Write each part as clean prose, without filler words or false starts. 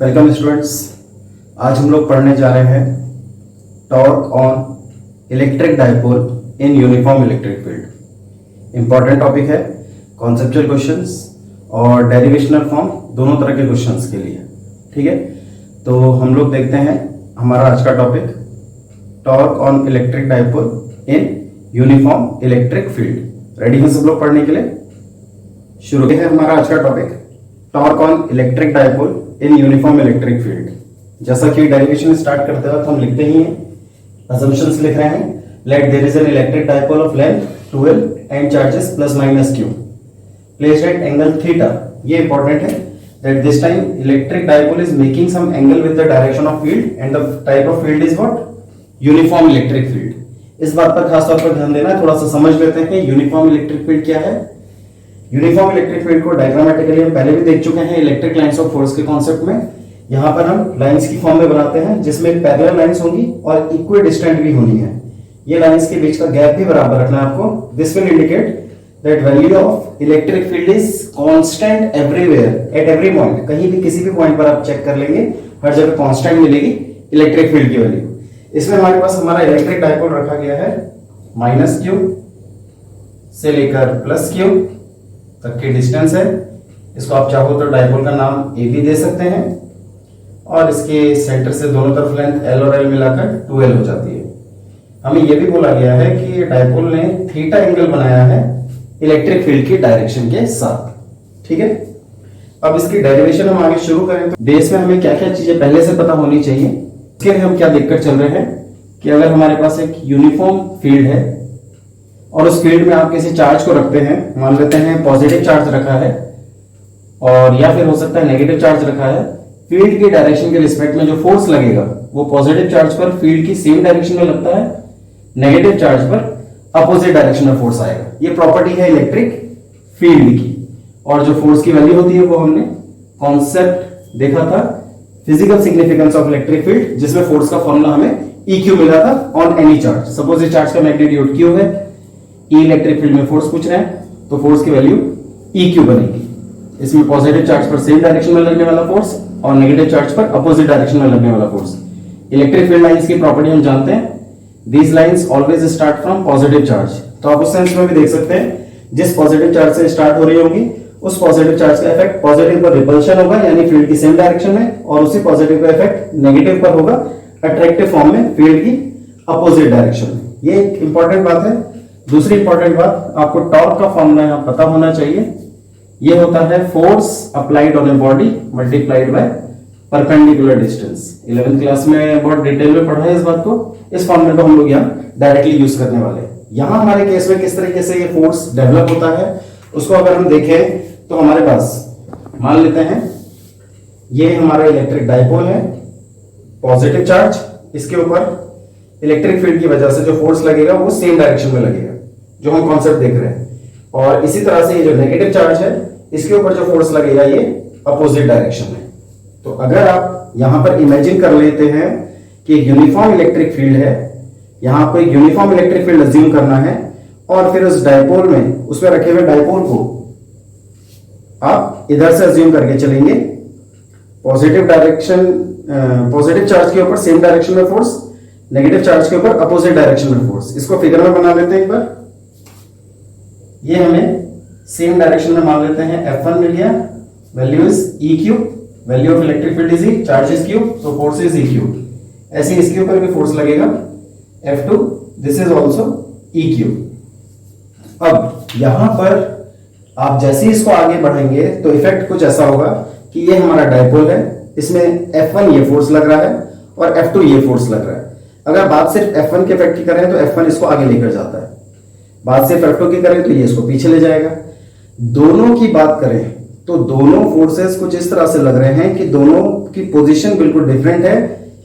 Welcome students. आज हम लोग पढ़ने जा रहे हैं torque on electric dipole in uniform electric field. Important topic है, कॉन्सेप्चुअल क्वेश्चंस और डेरिवेशनल फॉर्म दोनों तरह के क्वेश्चंस के लिए। ठीक है, तो हम लोग देखते हैं हमारा आज का topic torque on electric dipole in uniform electric field. Ready हैं सब लोग पढ़ने के लिए? शुरू है हमारा आज का topic torque on electric dipole in uniform electric field. जैसा कि डेरिवेशन स्टार्ट करते वक्त हम लिखते ही हैं, असम्पशंस लिख रहे हैं। Let there is an electric dipole of length 12 and charges plus minus q placed at angle theta. ये इंपॉर्टेंट है that this time electric dipole is making some angle with the direction of field and the type of field is what? Uniform electric field। इस बात पर खास तौर पर ध्यान देना है। थोड़ा सा समझ लेते हैं कि यूनिफॉर्म इलेक्ट्रिक फील्ड क्या है। यूनिफॉर्म इलेक्ट्रिक फील्ड को डायग्रामेटिकली हम पहले भी देख चुके हैं इलेक्ट्रिक लाइंस ऑफ फोर्स के कॉन्सेप्ट में। यहां पर हम लाइंस की फॉर्म में बनाते हैं जिसमें पैरेलल लाइंस होंगी और इक्वी डिस्टेंट भी होनी है। ये लाइंस के बीच का गैप भी बराबर रखना है आपको। This will indicate that value of electric field is constant everywhere at every point। कहीं भी किसी भी पॉइंट पर आप चेक कर लेंगे, हर जगह कांस्टेंट मिलेगी इलेक्ट्रिक फील्ड की वैल्यू। इसमें हमारे पास हमारा इलेक्ट्रिक डाइपोल रखा गया है -q से लेकर +q तक की डिस्टेंस है। इसको आप चाहो तो डाइपोल का नाम a भी दे सकते हैं और इसके सेंटर से दोनों तरफ लेंथ l और l मिलाकर 2l हो जाती है। हमें यह भी बोला गया है कि डाइपोल ने थीटा एंगल बनाया है इलेक्ट्रिक फील्ड की डायरेक्शन के साथ। ठीक है, अब इसकी डेरिवेशन हम आगे शुरू करें तो बेस में हमें क्या क्या चीजें पहले से पता होनी चाहिए। इसके लिए हम क्या देखकर चल रहे हैं कि अगर हमारे पास एक यूनिफॉर्म फील्ड है और उस फील्ड में आप किसी चार्ज को रखते हैं, मान लेते हैं पॉजिटिव चार्ज रखा है और या फिर हो सकता है नेगेटिव चार्ज रखा है, फील्ड की डायरेक्शन के रिस्पेक्ट में जो फोर्स लगेगा वो पॉजिटिव चार्ज पर फील्ड की सेम डायरेक्शन में लगता है, नेगेटिव चार्ज पर अपोजिट डायरेक्शन में फोर्स आएगा। ये प्रॉपर्टी है इलेक्ट्रिक फील्ड की। और जो फोर्स की वैल्यू होती है वो हमने कॉन्सेप्ट देखा था physical significance of electric field, जिसमें फोर्स का फॉर्मूला हमें EQ मिला था ऑन एनी चार्ज। सपोज इस चार्ज का मैग्नीट्यूड Q है, E इलेक्ट्रिक फील्ड में फोर्स पूछ रहे हैं तो फोर्स की वैल्यू EQ बनेगी। इसमें पॉजिटिव चार्ज पर सेम डायरेक्शन में लगने वाला फोर्स और नेगेटिव चार्ज पर अपोजिट डायरेक्शन में लगने वाला फोर्स। इलेक्ट्रिक फील्ड लाइंस की प्रॉपर्टी हम जानते हैं, These lines always start from positive charge। तो आप उस सेंस में भी देख सकते हैं, जिस पॉजिटिव चार्ज से स्टार्ट हो रही होगी उस पॉजिटिव चार्ज का इफेक्ट पॉजिटिव पर रिपल्शन होगा, यानी फील्ड की सेम डायरेक्शन में, और उसी पॉजिटिव का इफेक्ट नेगेटिव पर होगा अट्रैक्टिव फॉर्म में फील्ड की अपोजिट डायरेक्शन में। ये एक इंपॉर्टेंट बात है। दूसरी इंपॉर्टेंट बात, आपको टॉर्क का फॉर्मूला यहां पता होना चाहिए। ये होता है force applied on a body multiplied by perpendicular distance. 11th class में बहुत डिटेल में पढ़ा है इस बात को। इस फॉर्मूले को हम लोग यहाँ डायरेक्टली यूज करने वाले हैं। यहाँ हमारे केस में किस तरीके से ये फोर्स डेवलप होता है उसको अगर हम देखें तो हमारे पास मान लेते हैं ये हमारा इलेक्ट्रिक डाइपोल है, पॉजिटिव चार्ज, इसके ऊपर इलेक्ट्रिक फील्ड की वजह से जो फोर्स लगेगा वो सेम डायरेक्शन में लगेगा, जो हम कॉन्सेप्ट देख रहे हैं। और इसी तरह से ये जो नेगेटिव चार्ज है इसके ऊपर जो फोर्स लगेगा ये अपोजिट डायरेक्शन में। तो अगर आप यहां पर इमेजिन कर लेते हैं कि यूनिफॉर्म इलेक्ट्रिक फील्ड है, यहां आपको एक यूनिफॉर्म इलेक्ट्रिक फील्ड अज्यूम करना है और फिर उस डाइपोल में, उसमें रखे हुए डाइपोल को आप इधर से अज्यूम करके चलेंगे। पॉजिटिव डायरेक्शन, पॉजिटिव चार्ज के ऊपर सेम डायरेक्शन में फोर्स, नेगेटिव चार्ज के ऊपर अपोजिट डायरेक्शन में फोर्स। इसको फिगर में बना लेते हैं एक बार। ये हमें सेम डायरेक्शन में मान लेते हैं F1 मिल गया, value is EQ, value of electric field is E, charge is Q, so force is EQ। ऐसे इसके ऊपर भी फोर्स लगेगा F2, this is also EQ। अब यहां पर आप जैसे ही इसको आगे बढ़ेंगे तो इफेक्ट कुछ ऐसा होगा कि ये हमारा डाइपोल है, इसमें F1 ये फोर्स लग रहा है और F2 ये फोर्स लग रहा है। अगर बात सिर्फ F1 के इफेक्ट की करें तो F1 इसको आगे लेकर जाता है, बात सिर्फ F2 की करें तो ये इसको पीछे ले जाएगा। दोनों की बात करें तो दोनों फोर्सेस कुछ इस तरह से लग रहे हैं कि दोनों की पोजीशन बिल्कुल डिफरेंट है,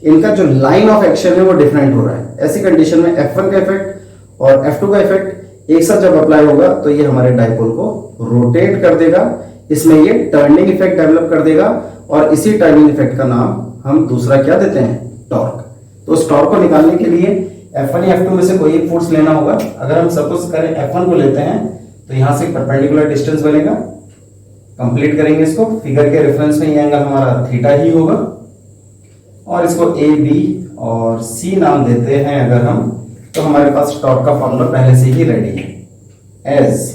इनका जो लाइन ऑफ एक्शन है वो डिफरेंट हो रहा है। ऐसी कंडीशन में F1 का इफेक्ट और F2 का इफेक्ट एक साथ जब अप्लाई होगा तो ये हमारे डाइपोल को रोटेट कर देगा, इसमें ये टर्निंग इफेक्ट डेवलप कर देगा और इसी टर्निंग इफेक्ट का नाम हम दूसरा क्या देते हैं, टॉर्क। तो उस टॉर्क को निकालने के लिए F1 या F2 में से कोई एक फोर्स लेना होगा। अगर हम सपोज करें F1 को लेते हैं तो यहां से परपेंडिकुलर डिस्टेंस बनेगा कंप्लीट करेंगे इसको। फिगर के रेफरेंस में ये एंगल हमारा थीटा ही होगा, और इसको ए बी और सी नाम देते हैं अगर हम, तो हमारे पास टॉर्क का फॉर्मूला पहले से ही रेडी है। As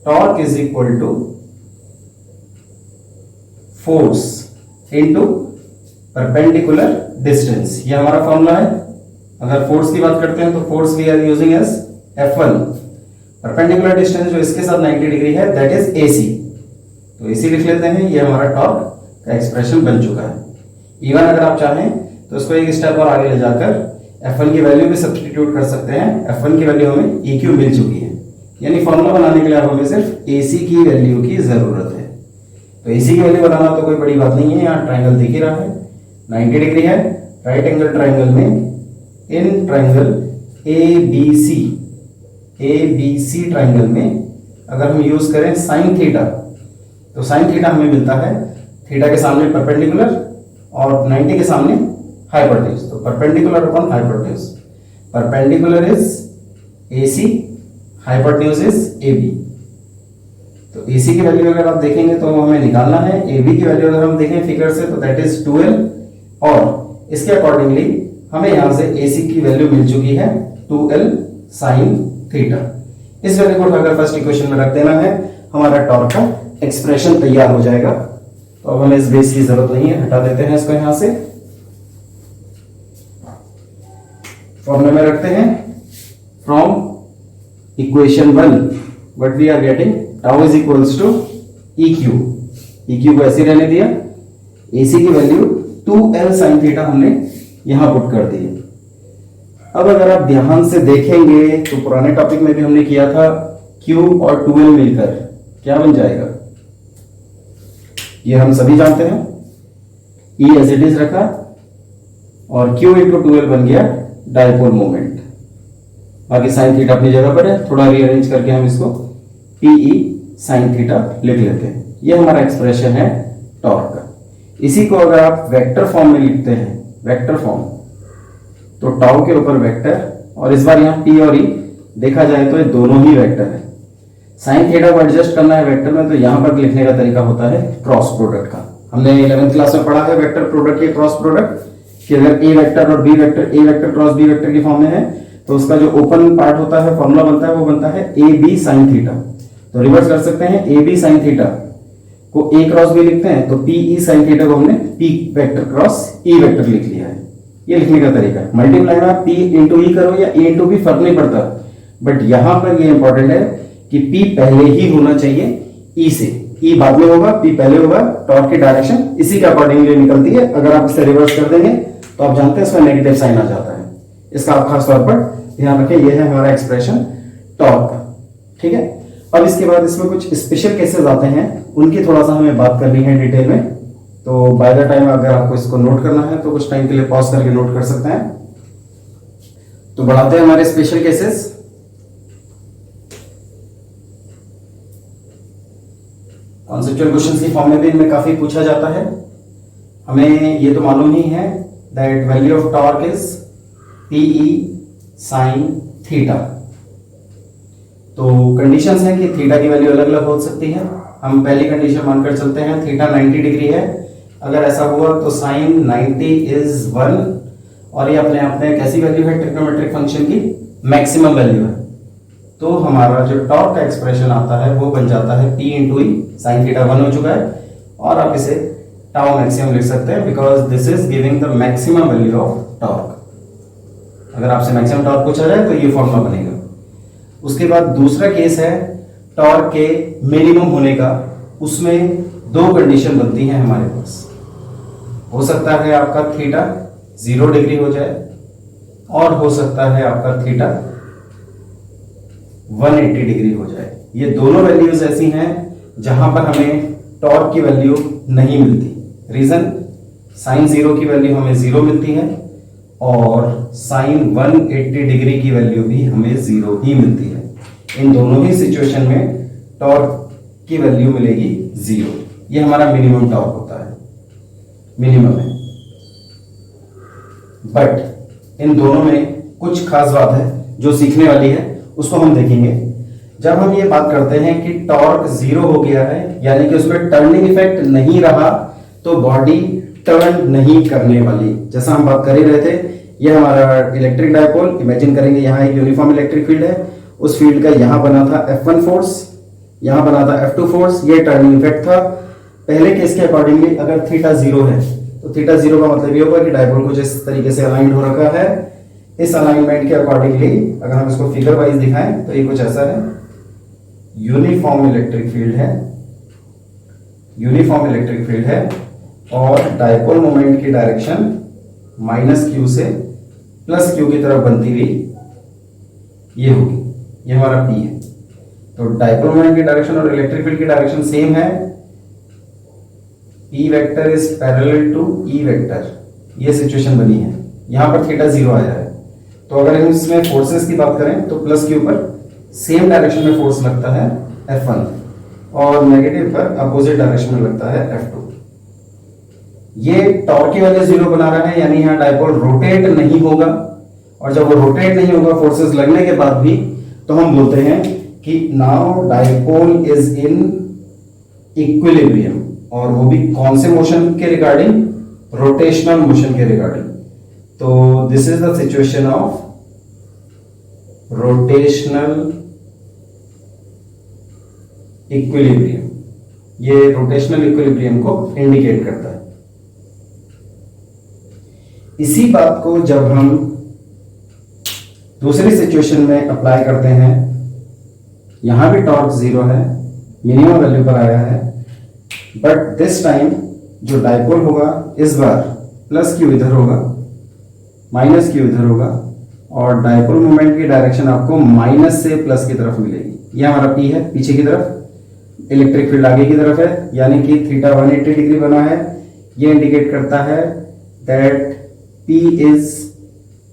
torque is equal to force into perpendicular distance, ये हमारा फॉर्मूला है। अगर फोर्स की बात करते हैं तो force we are using as F1, perpendicular distance जो इसके साथ 90 डिग्री है दैट इज AC, तो AC लिख लेते हैं। ये हमारा टॉर्क का एक्सप्रेशन बन चुका है। इवन अगर आप चाहें तो इसको एक स्टेप और आगे ले जाकर F1 की वैल्यू भी सब्स्टिट्यूट कर सकते हैं। F1 की वैल्यू हमें EQ मिल चुकी है, यानी फॉर्मूला बनाने के लिए अब हमें सिर्फ AC की वैल्यू की जरूरत है। तो AC की वैल्यू बनाना तो कोई बड़ी बात नहीं है, यहाँ ट्राइंगल दिख ही रहा है, 90 डिग्री है। राइट एंगल ट्राइंगल में इन ट्राइंगल ABC ट्राइंगल में अगर हम यूज करें साइन थीटा, तो साइन थीटा हमें मिलता है थीटा के सामने परपेंडिकुलर और 90 के सामने हाइपोटेन्यूज, तो perpendicular upon hypotenuse, perpendicular is AC, hypotenuse is AB। तो AC की वैल्यू अगर आप देखेंगे तो हमें निकालना है, AB की वैल्यू अगर हम देखें फिगर से तो दैट इज 2L, और इसके अकॉर्डिंगली हमें यहां से AC की वैल्यू मिल चुकी है 2L साइन थीटा। इस वैल्यू को उठाकर फर्स्ट इक्वेशन में रख देना है, हमारा टॉर्क का एक्सप्रेशन तैयार हो जाएगा। तो अब हमें इस बेस की जरूरत नहीं है, हटा देते हैं इसको यहां से। फॉर्मूला में रखते हैं from equation 1 what we are getting, tau is equals to EQ को ऐसे रहने दिया, AC की वैल्यू 2L साइन थीटा हमने यहां पुट कर दी। अब अगर आप ध्यान से देखेंगे तो पुराने टॉपिक में भी हमने किया था, Q और 2L मिलकर क्या बन जाएगा, ये हम सभी जानते हैं। E एज इट इज रखा और Q इंटू 2L बन गया डायपोल मोमेंट। बाकी साइन थीटा अपनी जगह पर है, थोड़ा रीअरेंज करके हम इसको PE साइन थीटा लिख लेते हैं। ये हमारा एक्सप्रेशन है टॉर्क का। इसी को अगर आप वेक्टर फॉर्म में लिखते हैं, वेक्टर फॉर्म, तो टाउ के ऊपर वेक्टर, और इस बार यहाँ P और E देखा जाए तो ये दोनों ही वेक्टर है। साइन थीटा को एडजस्ट करना है वेक्टर में, तो यहाँ पर लिखने का तरीका होता है क्रॉस प्रोडक्ट का। हमने 11th क्लास में पढ़ा है वेक्टर प्रोडक्ट के क्रॉस प्रोडक्ट, कि अगर A वेक्टर और B vector, A vector cross B vector की फॉर्म में है तो उसका जो ओपन पार्ट होता है, फॉर्मूला बनता है, वो बनता है AB साइन थीटा। तो रिवर्स कर सकते हैं, AB साइन थीटा को A क्रॉस B लिखते हैं, तो PE साइन थीटा को हमने P vector cross E vector लिख लिया है। ये लिखने का तरीका है। मल्टीप्लाई में आप P इंटू E करो या A इंटू B फर्क नहीं पड़ता, बट यहां पर ये इंपॉर्टेंट है कि P पहले ही होना चाहिए E से, E बाद में होगा, P पहले होगा। टॉर्क की डायरेक्शन इसी के अकॉर्डिंगली निकलती है। अगर आप इसे रिवर्स कर देंगे तो आप जानते हैं इसमें नेगेटिव साइन आ जाता है। इसका आप खास तौर पर ध्यान रखें, यह है हमारा एक्सप्रेशन टॉर्क का। ठीक है, अब इसके बाद इसमें कुछ स्पेशल केसेस आते हैं, उनकी थोड़ा सा हमें बात करनी है डिटेल में। तो बाय द टाइम अगर आपको इसको नोट करना है तो कुछ टाइम के लिए पॉज करके नोट कर सकते हैं। तो बढ़ाते हैं हमारे स्पेशल केसेस। कॉन्सेप्चुअल क्वेश्चंस की फॉर्म में भी इनमें काफी पूछा जाता है। हमें ये तो मालूम ही है that value of torque is PE sine theta. तो कंडीशंस हैं कि थीटा की वैल्यू अलग अलग हो सकती है। हम पहली कंडीशन मानकर चलते हैं, थीटा 90 डिग्री है। अगर ऐसा हुआ तो साइन 90 इज 1, और ये अपने आप में कैसी वैल्यू है, ट्रिग्नोमेट्रिक फंक्शन की मैक्सिमम वैल्यू है। तो हमारा जो टॉर्क का एक्सप्रेशन आता है वो बन जाता है P into E, sine theta 1 हो चुका है, और आप इसे टाउ मैक्सिमम लिख सकते हैं because this is giving the maximum value of torque. अगर आपसे मैक्सिमम टॉर्क पूछा जाए तो ये फॉर्मूला बनेगा। उसके बाद दूसरा केस है टॉर्क के मिनिमम होने का। उसमें दो कंडीशन बनती हैं हमारे पास। हो सकता है आपका थीटा 0 डिग्री हो जाए, और हो सकता है आपका थीटा 180 डिग्री हो जाए। ये दोनों वैल्यूज ऐसी हैं जहां पर हमें टॉर्क की वैल्यू नहीं मिलती। रीजन, साइन 0 की वैल्यू हमें 0 मिलती है, और साइन 180 डिग्री की वैल्यू भी हमें 0 ही मिलती है। इन दोनों ही सिचुएशन में टॉर्क की वैल्यू मिलेगी 0। ये हमारा मिनिमम टॉर्क होता है, मिनिमम है। बट इन दोनों में कुछ खास बात है जो सीखने वाली है, उसको हम देखेंगे। जब हम ये बात करते हैं कि टॉर्क जीरो हो गया है, यानी कि उसमें टर्निंग इफेक्ट नहीं रहा, तो बॉडी टर्न नहीं करने वाली। जैसा हम बात कर ही रहे थे, ये हमारा इलेक्ट्रिक डायपोल, इमेजिन करेंगे यहाँ एक यूनिफॉर्म इलेक्ट्रिक फील्ड है, उस फील्ड का यहाँ बना था F1 फोर्स, यहाँ बना था F2 फोर्स, ये टर्निंग इफेक्ट था। पहले केस के अकॉर्डिंगली अगर थीटा जीरो है, तो थीटा जीरो का मतलब ये होगा कि डायपोल कुछ इस तरीके से अलाइंड हो रखा है। इस अलाइनमेंट के अकॉर्डिंगली अगर हम इसको फिगर वाइज दिखाएं तो ये कुछ ऐसा है, यूनिफॉर्म इलेक्ट्रिक फील्ड है, यूनिफॉर्म इलेक्ट्रिक फील्ड है, और डायपोल मोमेंट की डायरेक्शन माइनस क्यू से प्लस क्यू की तरफ बनती हुई ये होगी, ये हमारा पी है। तो डायपोल मोमेंट की डायरेक्शन और इलेक्ट्रिक फील्ड की डायरेक्शन सेम है, P vector is parallel to E vector, ये सिचुएशन बनी है। यहां पर थीटा जीरो आया है, तो अगर हम इसमें फोर्सेस की बात करें तो प्लस के ऊपर सेम डायरेक्शन में फोर्स लगता है F1 और नेगेटिव पर अपोजिट डायरेक्शन में लगता है F2। ये टॉर्क की वजह जीरो बना रहा है, यानी यहां डायपोल रोटेट नहीं होगा, और जब वो रोटेट नहीं होगा फोर्सेस लगने के बाद भी, तो हम बोलते हैं कि now dipole is in equilibrium, और वो भी कौन से मोशन के रिगार्डिंग, रोटेशनल मोशन के रिगार्डिंग। तो this is the situation of rotational equilibrium, ये रोटेशनल इक्विलिब्रियम को इंडिकेट करता है। इसी बात को जब हम दूसरी सिचुएशन में अप्लाई करते हैं, यहां भी टॉर्क जीरो है, मिनिमम वैल्यू पर आया है, बट दिस टाइम जो डायपोल होगा इस बार प्लस क्यू इधर होगा, माइनस क्यू इधर होगा, और डायपोल मोमेंट की डायरेक्शन आपको माइनस से प्लस की तरफ मिलेगी। यह हमारा पी है, पीछे की तरफ, इलेक्ट्रिक फील्ड आगे की तरफ है, यानी कि थीटा 180 डिग्री बना है। यह इंडिकेट करता है that P is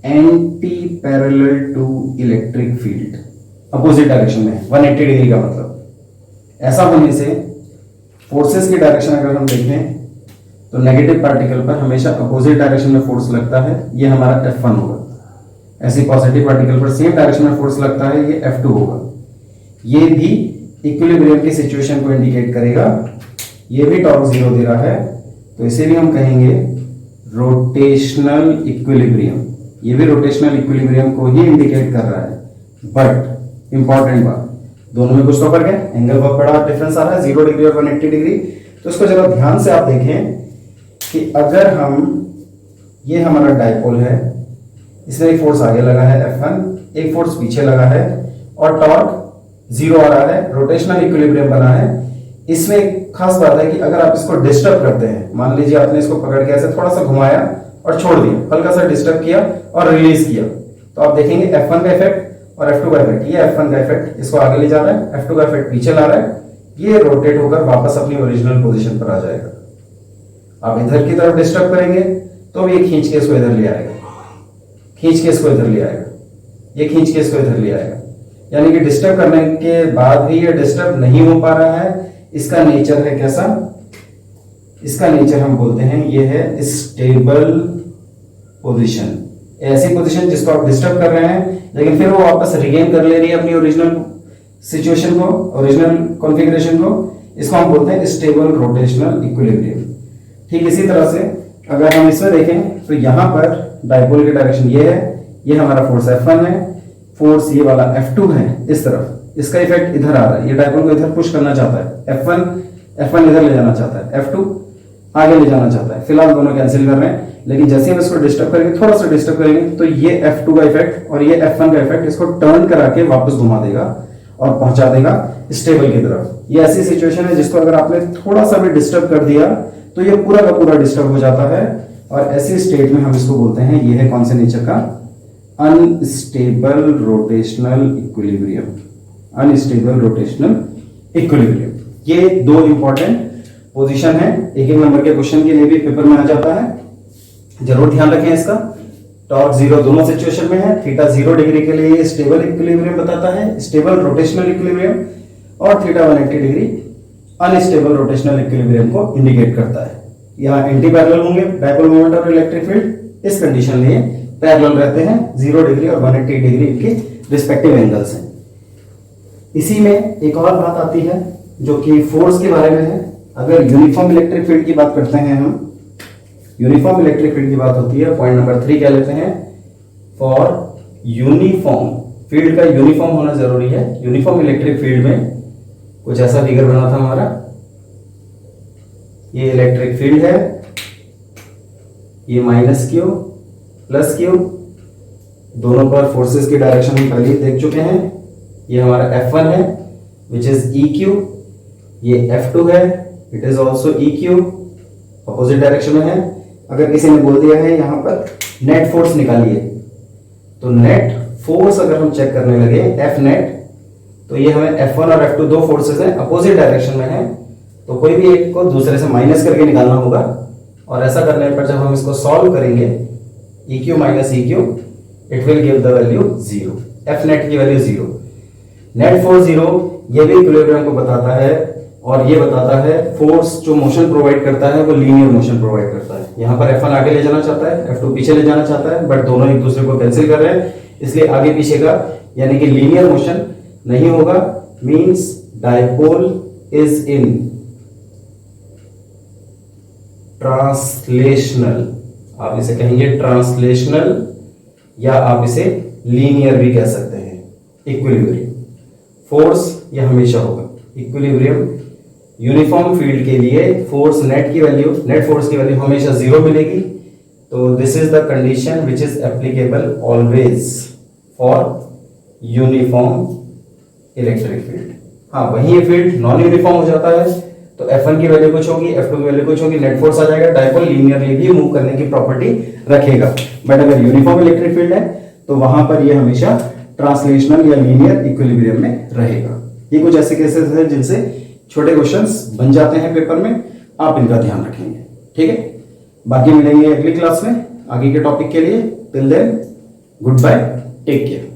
anti parallel to electric field, opposite direction में 180 डिग्री का मतलब। ऐसा होने से फोर्सेस की डायरेक्शन अगर हम देखें तो नेगेटिव पार्टिकल पर हमेशा अपोजिट डायरेक्शन में फोर्स लगता है, ये हमारा F1 होगा। ऐसे पॉजिटिव पार्टिकल पर सेम डायरेक्शन में फोर्स लगता है, ये F2 होगा। ये भी इक्विलिब्रियम की सिचुएशन को इंडिकेट करेगा। ये भी टॉर्क जीरो दे रहा है, तो इसे भी हम कहेंगे रोटेशनल इक्विलिब्रियम। ये भी रोटेशनल इक्विलिब्रियम को ही इंडिकेट कर रहा है। बट इंपॉर्टेंट बात, दोनों में कुछ तो फर्क है, एंगल बहुत बड़ा डिफरेंस आ रहा है, 0 डिग्री और 180 डिग्री। तो इसको जरा ध्यान से आप देखें कि अगर हम, ये हमारा डायपोल है, इसमें एक फोर्स आगे लगा है F1, एक फोर्स पीछे लगा है, और टॉर्क जीरो आ रहा है, रोटेशनल इक्विलिब्रियम बना है। इसमें एक खास बात है कि अगर आप इसको डिस्टर्ब करते हैं, मान लीजिए आपने इसको पकड़ के ऐसे थोड़ा सा घुमाया और छोड़ दिया, हल्का सा डिस्टर्ब किया और रिलीज किया, तो आप देखेंगे F1 का इफेक्ट और F2 का इफेक्ट। ये F1 का इफेक्ट इसको आगे ले जा रहा है, F2 का इफेक्ट पीछे ला रहा है, ये रोटेट होकर वापस अपनी ओरिजिनल पोजीशन पर आ जाएगा। आप इधर की तरफ डिस्टर्ब करेंगे तो ये खींच के इसको इधर ले आएगा, खींच के इसको इधर ले आएगा, ये खींच के इसको इधर ले आएगा। यानी कि डिस्टर्ब करने के बाद भी ये डिस्टर्ब नहीं हो पा रहा है। इसका नेचर है कैसा, इसका नेचर हम बोलते हैं ये है स्टेबल पोजीशन। ऐसी पोजीशन जिसको आप डिस्टर्ब कर रहे हैं लेकिन फिर वो वापस रिगेन कर ले रही है अपनी ओरिजिनल सिचुएशन को, ओरिजिनल कॉन्फ़िगरेशन को। इसको हम बोलते हैं स्टेबल रोटेशनल इक्विलिब्रियम। ठीक इसी तरह से अगर हम इसमें देखें तो यहां पर डायपोल की डायरेक्शन ये है, ये हमारा फोर्स F1 है, फोर्स ये वाला F2 है इस तरफ, इसका इफेक्ट इधर आ रहा है, ये डायपोल को इधर पुश करना चाहता है, F1 इधर ले जाना चाहता है, F2 आगे ले जाना चाहता है। फिलहाल दोनों कैंसिल कर रहे हैं, लेकिन जैसे हम इसको डिस्टर्ब करेंगे, थोड़ा सा डिस्टर्ब करेंगे, तो ये F2 का इफेक्ट और ये F1 का इफेक्ट इसको टर्न करा के वापस घुमा देगा और पहुंचा देगा स्टेबल की तरफ। ये ऐसी सिचुएशन है जिसको अगर आपने थोड़ा सा भी डिस्टर्ब कर दिया तो ये पूरा का पूरा डिस्टर्ब हो जाता है, और ऐसी स्टेट में हम इसको बोलते हैं, ये है कौन से नेचर का, unstable rotational equilibrium. Unstable rotational equilibrium, ये दो इंपॉर्टेंट पोजीशन है, एक एक नंबर के क्वेश्चन के लिए भी पेपर में आ जाता है, जरूर ध्यान रखें इसका। टॉर्क जीरो दोनों सिचुएशन में है, थीटा 0 डिग्री के लिए स्टेबल इक्विलिब्रियम बताता है, स्टेबल रोटेशनल इक्विलिब्रियम, और theta 180 degree unstable rotational equilibrium को इंडिकेट करता है। यहाँ एंटी पैरेलल होंगे डायपोल मोमेंट और इलेक्ट्रिक फील्ड, इस कंडीशन में पैरेलल रहते हैं, 0 डिग्री और 180 डिग्री इनकी रिस्पेक्टिव एंगल्स हैं। इसी में एक और बात आती है जो कि फोर्स के बारे में है। अगर यूनिफॉर्म इलेक्ट्रिक फील्ड की बात करते हैं हम, यूनिफॉर्म इलेक्ट्रिक फील्ड की बात होती है, पॉइंट नंबर 3 क्या लेते हैं, फॉर यूनिफॉर्म फील्ड का यूनिफॉर्म होना जरूरी है। यूनिफॉर्म इलेक्ट्रिक फील्ड में कुछ ऐसा फिगर बना था हमारा, ये इलेक्ट्रिक फील्ड है, ये माइनस क्यू प्लस क्यू, दोनों पर फोर्सेस की डायरेक्शन हम पहले ही देख चुके हैं। ये हमारा F1 है विच इज EQ, ये F2 है it is also EQ, opposite direction में है। अगर किसी ने बोल दिया है यहां पर नेट फोर्स निकालिए, तो नेट फोर्स अगर हम चेक करने लगे F नेट, तो ये हमें F1 और F2 दो फोर्सेस हैं, अपोजिट डायरेक्शन में है, तो कोई भी एक को दूसरे से माइनस करके निकालना होगा। और ऐसा करने पर जब हम इसको सॉल्व करेंगे EQ minus EQ, it will give the value 0, F net की वैल्यू 0, नेट फोर्स 0। ये भी इक्विलिब्रियम को बताता है, और ये बताता है फोर्स जो मोशन प्रोवाइड करता है वो लीनियर मोशन प्रोवाइड करता है। यहाँ पर F1 आगे ले जाना चाहता है, F2 पीछे ले जाना चाहता है, बट दोनों एक दूसरे को कैंसिल कर रहे हैं, इसलिए आगे पीछे का यानी कि लीनियर मोशन नहीं होगा। Means dipole is in translational, आप इसे कहेंगे ट्रांसलेशनल, या आप इसे लीनियर भी कह सकते हैं इक्विलिब्रियम। फोर्स यह हमेशा होगा इक्विलिब्रियम। यूनिफॉर्म फील्ड के लिए फोर्स नेट की वैल्यू, नेट फोर्स की वैल्यू हमेशा 0 मिलेगी। तो this is the condition which is applicable always for uniform electric field. हाँ, वही ये फील्ड नॉन यूनिफॉर्म हो जाता है तो F1 की वैल्यू कुछ होगी, F2 की वैल्यू कुछ होगी, नेट फोर्स आ जाएगा, डायपोल लीनियरली भी मूव करने की प्रॉपर्टी रखेगा। बट अगर यूनिफॉर्म इलेक्ट्रिक फील्ड है तो वहां पर ये हमेशा ट्रांसलेशनल या लीनियर इक्विलिब्रियम में रहेगा। ये कुछ ऐसे केसेस हैं जिनसे छोटे क्वेश्चंस बन जाते हैं पेपर में, आप इनका ध्यान रखेंगे। ठीक है, बाकी मिलेंगे अगली क्लास में आगे के टॉपिक के लिए। Till then goodbye, take care.